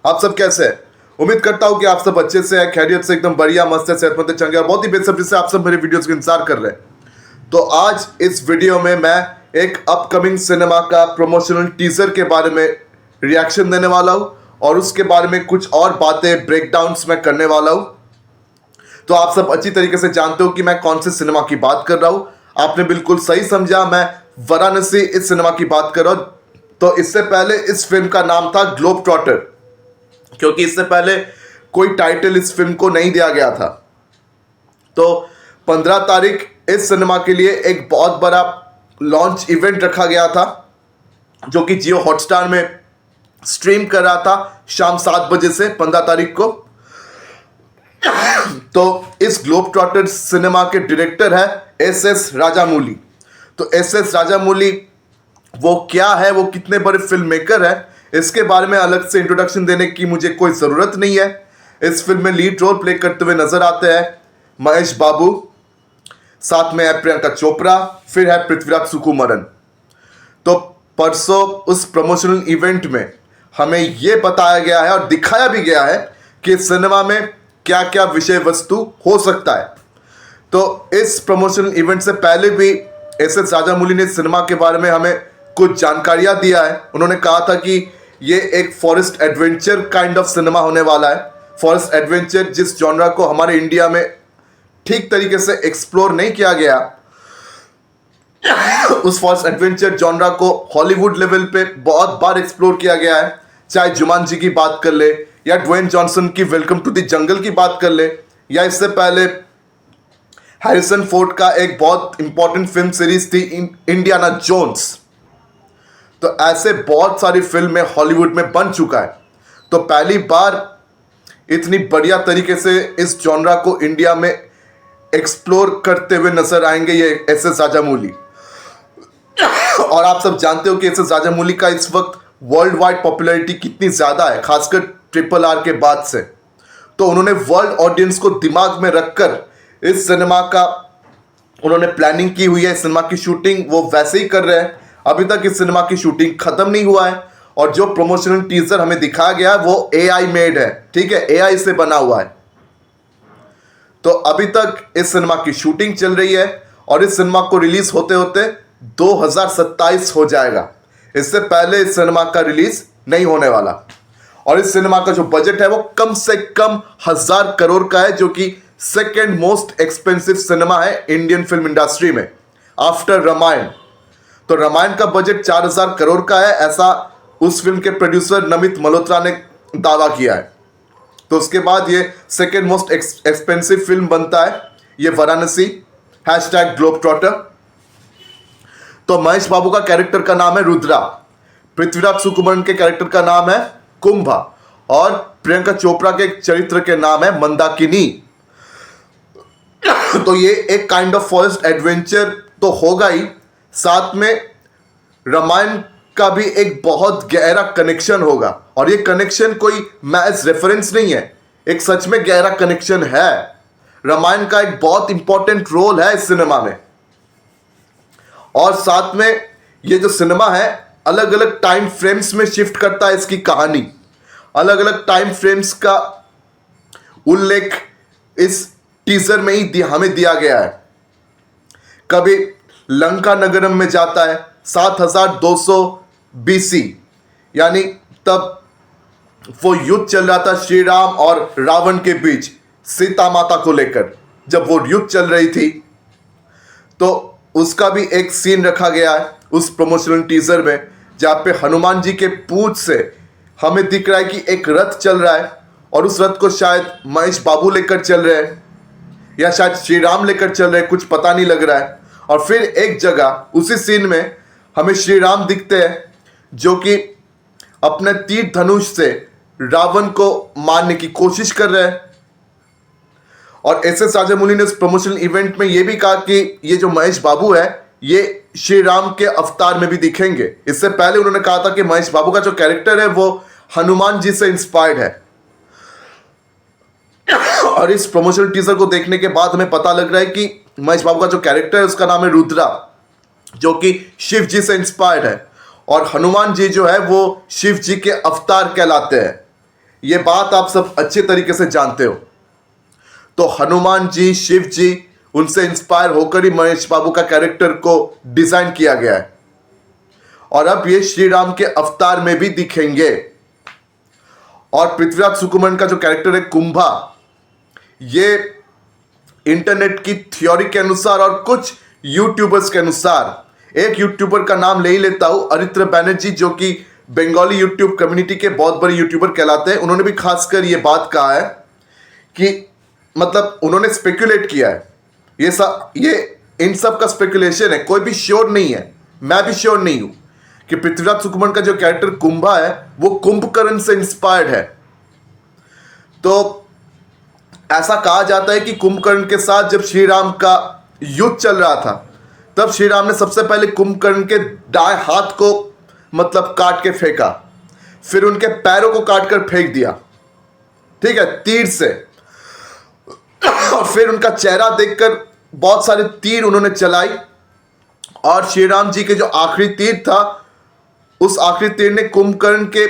आप सब कैसे हैं? उम्मीद करता हूं कि आप सब अच्छे से हैं, खैरियत से, एकदम बढ़िया, मस्त है, सेहतमंद है, चंगे और बहुत ही बेसब्री से आप सब मेरे वीडियोस का इंतजार कर रहे हैं। तो आज इस वीडियो में मैं एक अपकमिंग सिनेमा का प्रमोशनल टीजर के बारे में रिएक्शन देने वाला हूं और उसके बारे में कुछ और बातें ब्रेकडाउन्स में करने वाला हूं। तो आप सब अच्छी तरीके से जानते हो कि मैं कौन से सिनेमा की बात कर रहा हूं। आपने बिल्कुल सही समझा, मैं वाराणसी इस सिनेमा की बात कर रहा हूं। तो इससे पहले इस फिल्म का नाम था ग्लोब ट्रॉटर, क्योंकि इससे पहले कोई टाइटल इस फिल्म को नहीं दिया गया था। तो 15 तारीख इस सिनेमा के लिए एक बहुत बड़ा लॉन्च इवेंट रखा गया था, जो कि जियो हॉटस्टार में स्ट्रीम कर रहा था शाम 7 बजे से 15 तारीख को। तो इस ग्लोब ट्रॉटर सिनेमा के डायरेक्टर है एस राजामौली। तो एस राजामौली वो क्या है, वो कितने बड़े फिल्म मेकर है, इसके बारे में अलग से इंट्रोडक्शन देने की मुझे कोई ज़रूरत नहीं है। इस फिल्म में लीड रोल प्ले करते हुए नजर आते हैं महेश बाबू, साथ में है प्रियंका चोपड़ा, फिर है पृथ्वीराज सुकुमारन। तो परसों उस प्रमोशनल इवेंट में हमें यह बताया गया है और दिखाया भी गया है कि सिनेमा में क्या क्या विषय वस्तु हो सकता है। तो इस प्रमोशनल इवेंट से पहले भी एस राजामौली ने सिनेमा के बारे में हमें कुछ जानकारियां दिया है। उन्होंने कहा था कि ये एक forest adventure kind of cinema होने वाला है। फॉरेस्ट एडवेंचर जिस जॉनरा को हमारे इंडिया में ठीक तरीके से एक्सप्लोर नहीं किया गया, उस फॉरेस्ट एडवेंचर जॉनरा को हॉलीवुड लेवल पे बहुत बार एक्सप्लोर किया गया है। चाहे जुमांजी की बात कर ले, या ड्वेन जॉनसन की वेलकम टू द जंगल की बात कर ले, या इससे पहले हैरिसन फोर्ड का एक बहुत इंपॉर्टेंट फिल्म सीरीज थी इंडियाना जोन्स। तो ऐसे बहुत सारी फिल्में हॉलीवुड में बन चुका है। तो पहली बार इतनी बढ़िया तरीके से इस जॉनरा को इंडिया में एक्सप्लोर करते हुए नजर आएंगे ये एस राजामौली। और आप सब जानते हो कि एस राजामौली का इस वक्त वर्ल्ड वाइड पॉपुलैरिटी कितनी ज़्यादा है, खासकर RRR के बाद से। तो उन्होंने वर्ल्ड ऑडियंस को दिमाग में रखकर इस सिनेमा का उन्होंने प्लानिंग की हुई है। सिनेमा की शूटिंग वो वैसे ही कर रहे हैं। अभी तक इस सिनेमा की शूटिंग खत्म नहीं हुआ है और जो प्रमोशनल टीजर हमें दिखाया गया वो AI मेड है, ठीक है, AI से बना हुआ है। तो अभी तक इस सिनेमा की शूटिंग चल रही है और इस सिनेमा को रिलीज होते होते 2027 हो जाएगा। इससे पहले इस सिनेमा का रिलीज नहीं होने वाला। और इस सिनेमा का जो बजट है वो कम से कम 1000 करोड़ का है, जो कि सेकेंड मोस्ट एक्सपेंसिव सिनेमा है इंडियन फिल्म इंडस्ट्री में आफ्टर रामायण। तो रामायण का बजट 4000 करोड़ का है, ऐसा उस फिल्म के प्रोड्यूसर नमित मल्होत्रा ने दावा किया है। तो उसके बाद ये सेकेंड मोस्ट एक्सपेंसिव फिल्म बनता है ये वाराणसी #ग्लोब ट्रॉटर। तो महेश बाबू का कैरेक्टर का नाम है रुद्रा, पृथ्वीराज सुकुमारन के कैरेक्टर का नाम है कुंभा और प्रियंका चोपड़ा के चरित्र के नाम है मंदाकिनी। तो ये एक काइंड ऑफ फॉरेस्ट एडवेंचर तो होगा ही, साथ में रामायण का भी एक बहुत गहरा कनेक्शन होगा। और ये कनेक्शन कोई मैच रेफरेंस नहीं है, एक सच में गहरा कनेक्शन है। रामायण का एक बहुत इंपॉर्टेंट रोल है इस सिनेमा में। और साथ में ये जो सिनेमा है अलग अलग टाइम फ्रेम्स में शिफ्ट करता है इसकी कहानी। अलग अलग टाइम फ्रेम्स का उल्लेख इस टीजर में ही हमें दिया गया है। कभी लंका नगरम में जाता है 7200 BC, यानी तब वो युद्ध चल रहा था श्री राम और रावण के बीच सीता माता को लेकर। जब वो युद्ध चल रही थी तो उसका भी एक सीन रखा गया है उस प्रमोशनल टीजर में, जहाँ पे हनुमान जी के पूंछ से हमें दिख रहा है कि एक रथ चल रहा है और उस रथ को शायद महेश बाबू लेकर चल रहे हैं या शायद श्री राम लेकर चल रहे हैं, कुछ पता नहीं लग रहा है। और फिर एक जगह उसी सीन में हमें श्री राम दिखते हैं जो कि अपने तीर धनुष से रावण को मारने की कोशिश कर रहे हैं। और एस राजामौली ने उस प्रमोशनल इवेंट में यह भी कहा कि ये जो महेश बाबू है ये श्री राम के अवतार में भी दिखेंगे। इससे पहले उन्होंने कहा था कि महेश बाबू का जो कैरेक्टर है वो हनुमान जी से इंस्पायर्ड है। और इस प्रमोशनल टीजर को देखने के बाद हमें पता लग रहा है कि महेश बाबू का जो कैरेक्टर है उसका नाम है रुद्रा, जो कि शिव जी से इंस्पायर्ड है। और हनुमान जी जो है वो शिव जी के अवतार कहलाते हैं। ये बात आप सब अच्छे तरीके से जानते हो। तो हनुमान जी, शिव जी, उनसे इंस्पायर होकर ही महेश बाबू का कैरेक्टर को डिजाइन किया गया है और अब ये श्री राम के अवतार में भी दिखेंगे। और पृथ्वीराज सुकुमारन का जो कैरेक्टर है कुंभा, ये इंटरनेट की थ्योरी के अनुसार और कुछ यूट्यूबर्स के अनुसार, एक यूट्यूबर का नाम ले ही लेता हूं, अरित्र बैनर्जी, जो कि बंगाली यूट्यूब कम्युनिटी के बहुत बड़े यूट्यूबर कहलाते हैं। उन्होंने भी खासकर ये बात कहा है कि मतलब उन्होंने स्पेकुलेट किया है, ये इन सब का स्पेकुलेशन है, कोई भी श्योर नहीं है, मैं भी श्योर नहीं हूं कि पृथ्वीराज सुकुमारन का जो कैरेक्टर कुंभा है वो कुंभकर्ण से इंस्पायर्ड है। तो ऐसा कहा जाता है कि कुंभकर्ण के साथ जब श्री राम का युद्ध चल रहा था, तब श्री राम ने सबसे पहले कुंभकर्ण के दाएं हाथ को मतलब काट के फेंका, फिर उनके पैरों को काट कर फेंक दिया, ठीक है, तीर से। और फिर उनका चेहरा देखकर बहुत सारे तीर उन्होंने चलाई और श्री राम जी के जो आखिरी तीर था, उस आखिरी तीर ने कुंभकर्ण के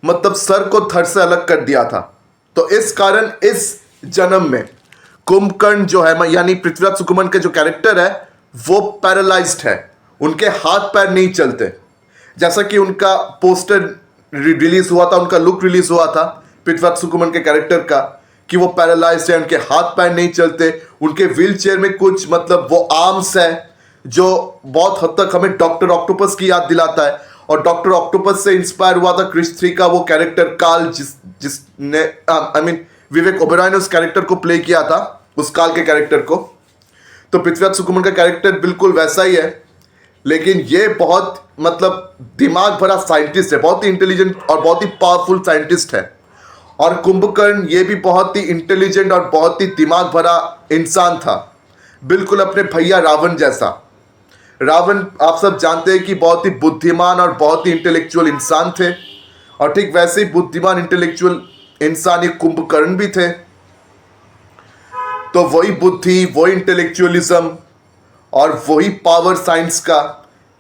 मतलब सर को धड़ से अलग कर दिया था। तो इस कारण इस जन्म में कुंभकर्ण जो है, यानी पृथ्वीराज सुकुमारन के जो कैरेक्टर है, वो पैरालाइज्ड है, उनके हाथ पैर नहीं चलते। जैसा कि उनका पोस्टर रिलीज हुआ था, उनका लुक रिलीज हुआ था पृथ्वीराज सुकुमारन के कैरेक्टर का, कि वो पैरालाइज्ड है, उनके हाथ पैर नहीं चलते, उनके व्हील चेयर में कुछ मतलब वो आर्म्स है जो बहुत हद तक हमें डॉक्टर ऑक्टोपस की याद दिलाता है। और डॉक्टर ऑक्टोपस से इंस्पायर हुआ था क्रिस 3 का वो कैरेक्टर काल, जिसने विवेक ओबेरॉय ने उस कैरेक्टर को प्ले किया था, उस काल के कैरेक्टर को। तो पृथ्वीराज सुकुमारन का कैरेक्टर बिल्कुल वैसा ही है, लेकिन ये बहुत मतलब दिमाग भरा साइंटिस्ट है, बहुत ही इंटेलिजेंट और बहुत ही पावरफुल साइंटिस्ट है। और कुंभकर्ण ये भी बहुत ही इंटेलिजेंट और बहुत ही दिमाग भरा इंसान था, बिल्कुल अपने भैया रावण जैसा। रावण आप सब जानते हैं कि बहुत ही बुद्धिमान और बहुत ही इंटेलेक्चुअल इंसान थे, और ठीक वैसे ही बुद्धिमान इंटेलेक्चुअल इंसान ये कुंभकर्ण भी थे। तो वही बुद्धि, वही इंटेलेक्चुअलिज्म और वही पावर साइंस का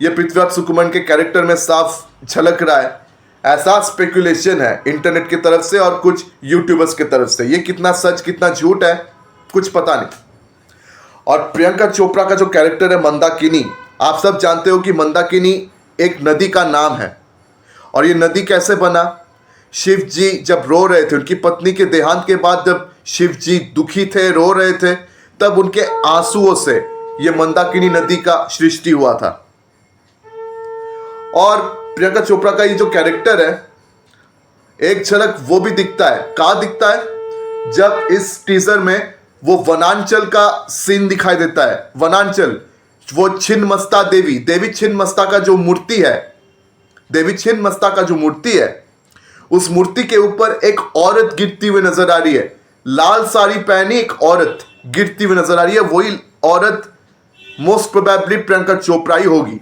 ये पृथ्वीराज सुकुमारन के कैरेक्टर में साफ झलक रहा है, ऐसा स्पेकुलेशन है इंटरनेट की तरफ से और कुछ यूट्यूबर्स की तरफ से। ये कितना सच कितना झूठ है कुछ पता नहीं। और प्रियंका चोपड़ा का जो कैरेक्टर है मंदाकिनी, आप सब जानते हो कि मंदाकिनी एक नदी का नाम है। और ये नदी कैसे बना? शिव जी जब रो रहे थे, उनकी पत्नी के देहांत के बाद जब शिव जी दुखी थे, रो रहे थे, तब उनके आंसुओं से ये मंदाकिनी नदी का सृष्टि हुआ था। और प्रियंका चोपड़ा का ये जो कैरेक्टर है, एक झलक वो भी दिखता है, कहाँ दिखता है? जब इस टीजर में वो वनांचल का सीन दिखाई देता है। वनांचल, वो छिन्नमस्ता देवी, देवी छिन्नमस्ता का जो मूर्ति है, देवी छिन्नमस्ता का जो मूर्ति है, उस मूर्ति के ऊपर एक औरत गिरती हुई नजर आ रही है। लाल साड़ी पहनी एक औरत गिरती हुई नजर आ रही है। वही औरत मोस्ट प्रोबेबली प्रियंका चोपड़ा ही होगी।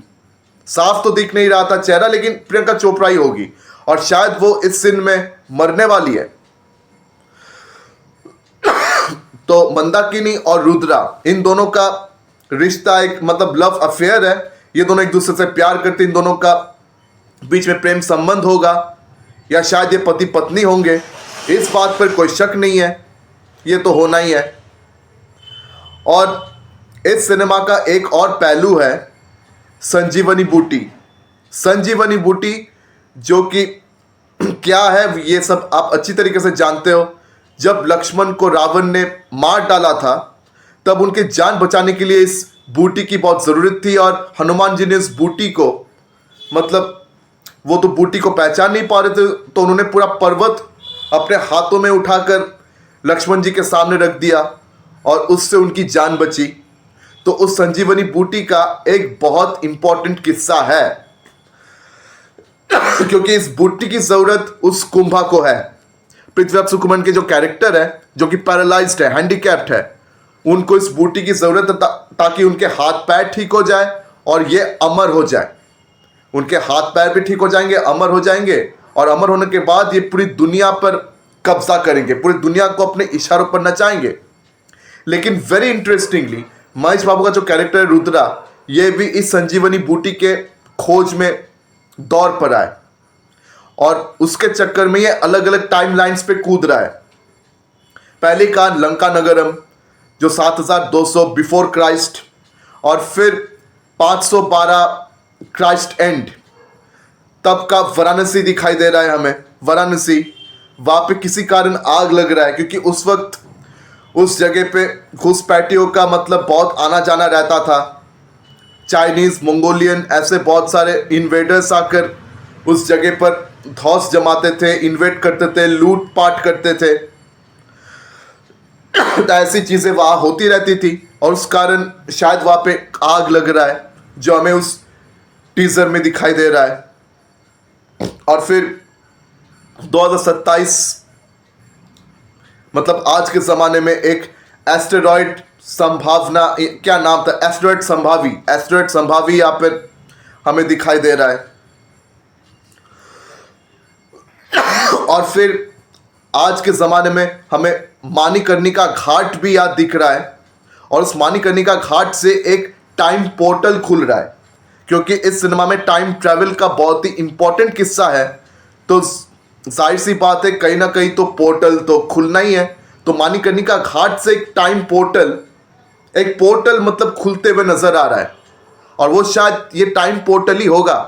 साफ तो दिख नहीं रहा था चेहरा, लेकिन प्रियंका चोपड़ा ही होगी और शायद वो इस सीन में मरने वाली है। तो मंदाकिनी और रुद्रा, इन दोनों का रिश्ता एक मतलब लव अफेयर है। ये दोनों एक दूसरे से प्यार करते, इन दोनों का बीच में प्रेम संबंध होगा या शायद ये पति पत्नी होंगे, इस बात पर कोई शक नहीं है, ये तो होना ही है। और इस सिनेमा का एक और पहलू है संजीवनी बूटी। संजीवनी बूटी जो कि क्या है ये सब आप अच्छी तरीके से जानते हो। जब लक्ष्मण को रावण ने मार डाला था, तब उनके जान बचाने के लिए इस बूटी की बहुत ज़रूरत थी और हनुमान जी ने इस बूटी को मतलब वो तो बूटी को पहचान नहीं पा रहे थे, तो उन्होंने पूरा पर्वत अपने हाथों में उठाकर लक्ष्मण जी के सामने रख दिया और उससे उनकी जान बची। तो उस संजीवनी बूटी का एक बहुत इंपॉर्टेंट किस्सा है क्योंकि इस बूटी की जरूरत उस कुंभा को है। पृथ्वीराज सुकुमारन के जो कैरेक्टर है, जो कि पैरालाइज्ड है, हैंडीकैप्ड है, उनको इस बूटी की जरूरत है ताकि उनके हाथ पैर ठीक हो जाए और ये अमर हो जाए। उनके हाथ पैर भी ठीक हो जाएंगे, अमर हो जाएंगे, और अमर होने के बाद ये पूरी दुनिया पर कब्जा करेंगे, पूरी दुनिया को अपने इशारों पर नचाएंगे। लेकिन वेरी इंटरेस्टिंगली महेश बाबू का जो कैरेक्टर है रुद्रा, ये भी इस संजीवनी बूटी के खोज में दौर पर आए और उसके चक्कर में ये अलग अलग टाइमलाइंस पे कूद रहा है। पहली कहानी लंका नगरम जो 7200 बिफोर क्राइस्ट, और फिर 512 क्राइस्ट एंड तब का वाराणसी दिखाई दे रहा है हमें। वाराणसी, वहाँ पे किसी कारण आग लग रहा है क्योंकि उस वक्त उस जगह पे घुसपैठियों का मतलब बहुत आना जाना रहता था। चाइनीज़, मंगोलियन, ऐसे बहुत सारे इन्वेडर्स आकर उस जगह पर धौस जमाते थे, इन्वेड करते थे, लूट पाट करते थे। तो ऐसी चीज़ें वहाँ होती रहती थी और उस कारण शायद वहाँ पे आग लग रहा है जो हमें उस टीजर में दिखाई दे रहा है। और फिर 2027 मतलब आज के ज़माने में एक एस्टेरॉयड संभावना, क्या नाम था, एस्टेरॉयड संभावी यहाँ पर हमें दिखाई दे रहा है। और फिर आज के ज़माने में हमें मानिकर्णिका घाट भी याद दिख रहा है और उस मानिकर्णिका घाट से एक टाइम पोर्टल खुल रहा है क्योंकि इस सिनेमा में टाइम ट्रैवल का बहुत ही इंपॉर्टेंट किस्सा है। तो जाहिर सी बात है कहीं ना कहीं तो पोर्टल तो खुलना ही है। तो मानिकर्णिका घाट से एक टाइम पोर्टल, एक पोर्टल मतलब खुलते हुए नजर आ रहा है और वो शायद ये टाइम पोर्टल ही होगा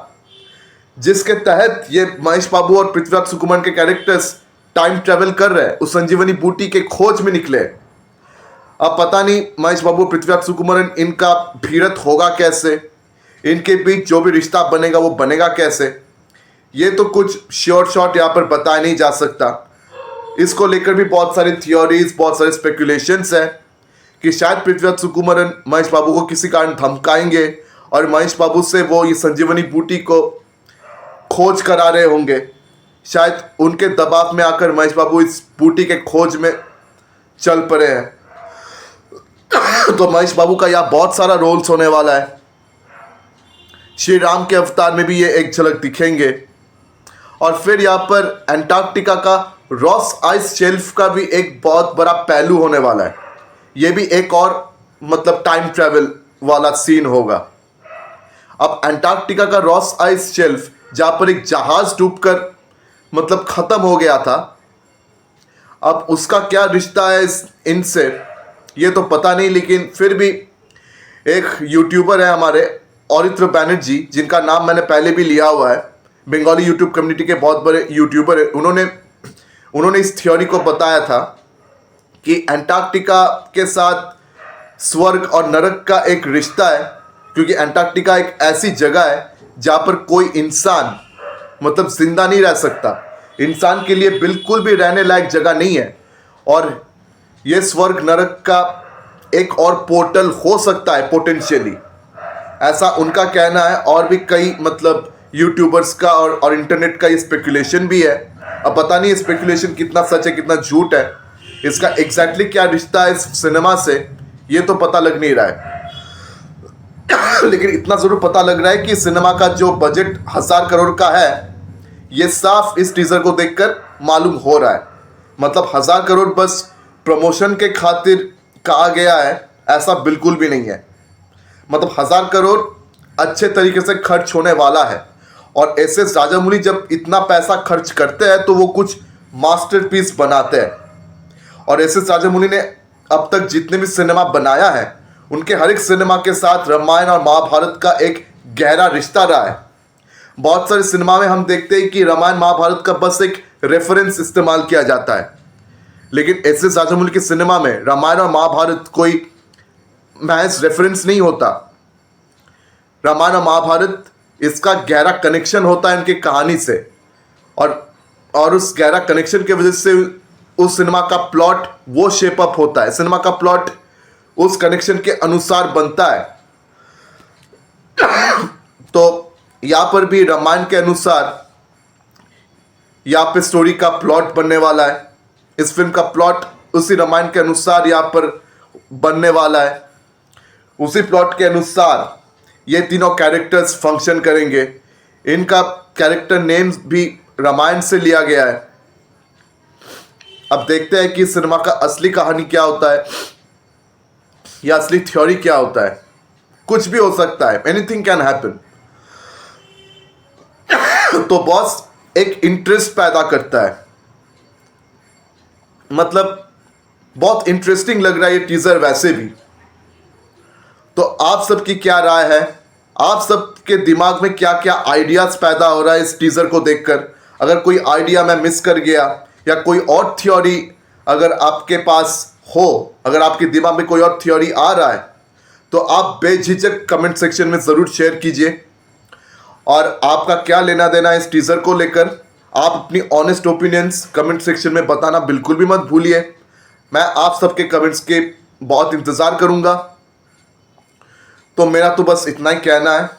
जिसके तहत ये महेश बाबू और पृथ्वीराज सुकुमारन के कैरेक्टर्स टाइम ट्रैवल कर रहे हैं, उस संजीवनी बूटी के खोज में निकले। अब पता नहीं महेश बाबू, पृथ्वीराज सुकुमारन, इनका भीड़त होगा कैसे, इनके बीच जो भी रिश्ता बनेगा वो बनेगा कैसे, ये तो कुछ श्योर शॉट यहाँ पर बताया नहीं जा सकता। इसको लेकर भी बहुत सारी थियोरीज, बहुत सारे स्पेकुलेशंस हैं कि शायद पृथ्वीराज सुकुमारन महेश बाबू को किसी कारण धमकाएंगे और महेश बाबू से वो ये संजीवनी बूटी को खोज करा रहे होंगे। शायद उनके दबाव में आकर महेश बाबू इस बूटी के खोज में चल पड़े हैं। तो महेश बाबू का यहाँ बहुत सारा रोल्स होने वाला है। श्री राम के अवतार में भी ये एक झलक दिखेंगे। और फिर यहाँ पर अंटार्कटिका का रॉस आइस शेल्फ का भी एक बहुत बड़ा पहलू होने वाला है। ये भी एक और मतलब टाइम ट्रैवल वाला सीन होगा। अब अंटार्कटिका का रॉस आइस शेल्फ जहाँ पर एक जहाज डूबकर मतलब ख़त्म हो गया था, अब उसका क्या रिश्ता है इनसे ये तो पता नहीं, लेकिन फिर भी एक यूट्यूबर है हमारे औरित्र बैनर्जी, जिनका नाम मैंने पहले भी लिया हुआ है, बंगाली यूट्यूब कम्युनिटी के बहुत बड़े यूट्यूबर है। उन्होंने इस थ्योरी को बताया था कि अंटार्कटिका के साथ स्वर्ग और नरक का एक रिश्ता है क्योंकि अंटार्कटिका एक ऐसी जगह है जहाँ पर कोई इंसान मतलब जिंदा नहीं रह सकता, इंसान के लिए बिल्कुल भी रहने लायक जगह नहीं है। और ये स्वर्ग नरक का एक और पोर्टल हो सकता है पोटेंशियली, ऐसा उनका कहना है। और भी कई मतलब यूट्यूबर्स का और इंटरनेट का ये स्पेकुलेशन भी है। अब पता नहीं स्पेकुलेशन कितना सच है कितना झूठ है, इसका एग्जैक्टली क्या रिश्ता है इस सिनेमा से ये तो पता लग नहीं रहा है। लेकिन इतना ज़रूर पता लग रहा है कि सिनेमा का जो बजट 1000 करोड़ का है ये साफ इस टीजर को देखकर मालूम हो रहा है। मतलब 1000 करोड़ बस प्रमोशन के खातिर कहा गया है ऐसा बिल्कुल भी नहीं है। मतलब 1000 करोड़ अच्छे तरीके से खर्च होने वाला है। और एस.एस. राजामौली जब इतना पैसा खर्च करते हैं तो वो कुछ मास्टरपीस बनाते हैं। और एस.एस. राजामौली ने अब तक जितने भी सिनेमा बनाया है उनके हर एक सिनेमा के साथ रामायण और महाभारत का एक गहरा रिश्ता रहा है। बहुत सारे सिनेमा में हम देखते हैं कि रामायण महाभारत का बस एक रेफरेंस इस्तेमाल किया जाता है, लेकिन एस.एस. राजामौली के सिनेमा में रामायण और महाभारत कोई महज रेफरेंस नहीं होता। रामायण और महाभारत इसका गहरा कनेक्शन होता है इनकी कहानी से, और उस गहरा कनेक्शन की वजह से उस सिनेमा का प्लॉट वो शेप अप होता है, सिनेमा का प्लॉट उस कनेक्शन के अनुसार बनता है। तो यहाँ पर भी रामायण के अनुसार यहाँ पे स्टोरी का प्लॉट बनने वाला है। इस फिल्म का प्लॉट उसी रामायण के अनुसार यहाँ पर बनने वाला है। उसी प्लॉट के अनुसार ये तीनों कैरेक्टर्स फंक्शन करेंगे। इनका कैरेक्टर नेम्स भी रामायण से लिया गया है। अब देखते हैं कि सिनेमा का असली कहानी क्या होता है या असली थ्योरी क्या होता है। कुछ भी हो सकता है, एनीथिंग कैन हैपन। तो बॉस, एक इंटरेस्ट पैदा करता है। मतलब बहुत इंटरेस्टिंग लग रहा है ये टीजर वैसे भी। तो आप सबकी क्या राय है? आप सबके दिमाग में क्या क्या आइडियाज पैदा हो रहा है इस टीजर को देखकर? अगर कोई आइडिया मैं मिस कर गया या कोई और थ्योरी अगर आपके पास हो, अगर आपके दिमाग में कोई और थ्योरी आ रहा है तो आप बेझिझक कमेंट सेक्शन में ज़रूर शेयर कीजिए। और आपका क्या लेना देना है इस टीजर को लेकर, आप अपनी ऑनेस्ट ओपिनियंस कमेंट सेक्शन में बताना बिल्कुल भी मत भूलिए। मैं आप सबके कमेंट्स के बहुत इंतज़ार करूंगा। तो मेरा तो बस इतना ही कहना है।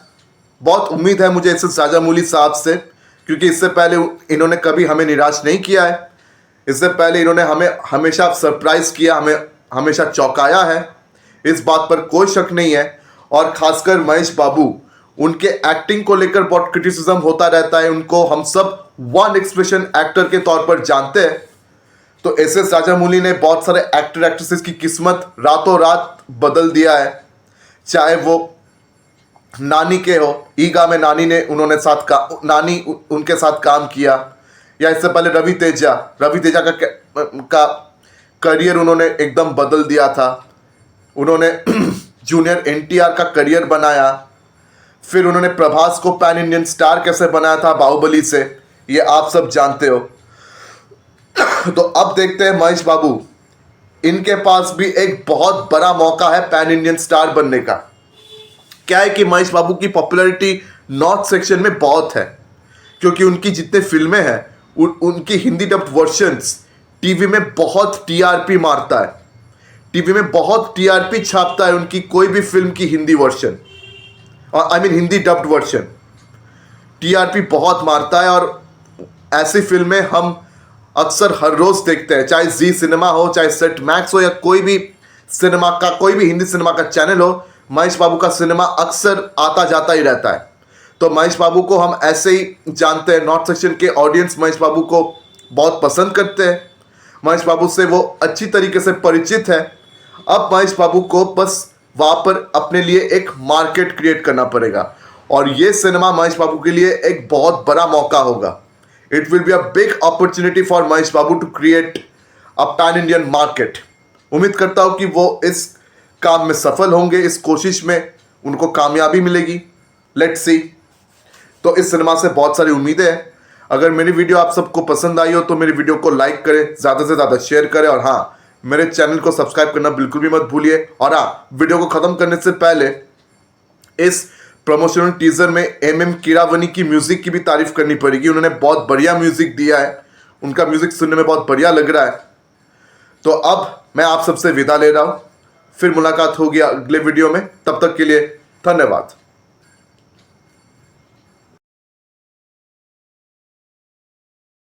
बहुत उम्मीद है मुझे इससे शाहजहां साहब से, क्योंकि इससे पहले इन्होंने कभी हमें निराश नहीं किया है। इससे पहले इन्होंने हमें हमेशा सरप्राइज किया, हमें हमेशा चौंकाया है, इस बात पर कोई शक नहीं है। और खासकर महेश बाबू, उनके एक्टिंग को लेकर बहुत क्रिटिसिज्म होता रहता है। उनको हम सब वन एक्सप्रेशन एक्टर के तौर पर जानते हैं। तो एस.एस. राजामौली ने बहुत सारे एक्टर एक्ट्रेसेस की किस्मत रातों रात बदल दिया है। चाहे वो नानी के हो, ईगा में नानी उनके साथ काम किया, या इससे पहले रवि तेजा का करियर उन्होंने एकदम बदल दिया था। उन्होंने जूनियर एनटीआर का करियर बनाया। फिर उन्होंने प्रभास को पैन इंडियन स्टार कैसे बनाया था बाहुबली से, ये आप सब जानते हो। तो अब देखते हैं महेश बाबू, इनके पास भी एक बहुत बड़ा मौका है पैन इंडियन स्टार बनने का। क्या है कि महेश बाबू की पॉपुलैरिटी नॉर्थ सेक्शन में बहुत है, क्योंकि उनकी जितने फिल्में हैं उनकी हिंदी डब्ड वर्जन्स टीवी में बहुत टीआरपी मारता है, टीवी में बहुत टीआरपी छापता है उनकी कोई भी फिल्म की हिंदी वर्जन, और हिंदी डब्ड वर्जन टीआरपी बहुत मारता है। और ऐसी फिल्में हम अक्सर हर रोज देखते हैं, चाहे जी सिनेमा हो, चाहे सेट मैक्स हो, या कोई भी हिंदी सिनेमा का चैनल हो, महेश बाबू का सिनेमा अक्सर आता जाता ही रहता है। तो महेश बाबू को हम ऐसे ही जानते हैं, नॉर्थ सेक्शन के ऑडियंस महेश बाबू को बहुत पसंद करते हैं, महेश बाबू से वो अच्छी तरीके से परिचित है। अब महेश बाबू को बस वहाँ पर अपने लिए एक मार्केट क्रिएट करना पड़ेगा, और ये सिनेमा महेश बाबू के लिए एक बहुत बड़ा मौका होगा। It will be a big opportunity for Mahesh Babu to create a pan Indian market. उम्मीद करता हूँ कि वो इस काम में सफल होंगे, इस कोशिश में उनको कामयाबी मिलेगी। Let's see. तो इस सिनेमा से बहुत सारी उम्मीदें हैं। अगर मेरी वीडियो आप सबको पसंद आई हो तो मेरी वीडियो को लाइक करें, ज़्यादा से ज़्यादा शेयर करें, और हाँ, मेरे चैनल को सब्सक्राइब करना बिल्कुल भी मत भूलिए। और हाँ, वीडियो को ख़त्म करने से पहले इस प्रमोशनल टीजर में एम कीरावनी की म्यूजिक की भी तारीफ करनी पड़ेगी। उन्होंने बहुत बढ़िया म्यूजिक दिया है, उनका म्यूजिक सुनने में बहुत बढ़िया लग रहा है। तो अब मैं आप सबसे विदा ले रहा हूँ, फिर मुलाकात होगी अगले वीडियो में। तब तक के लिए धन्यवाद।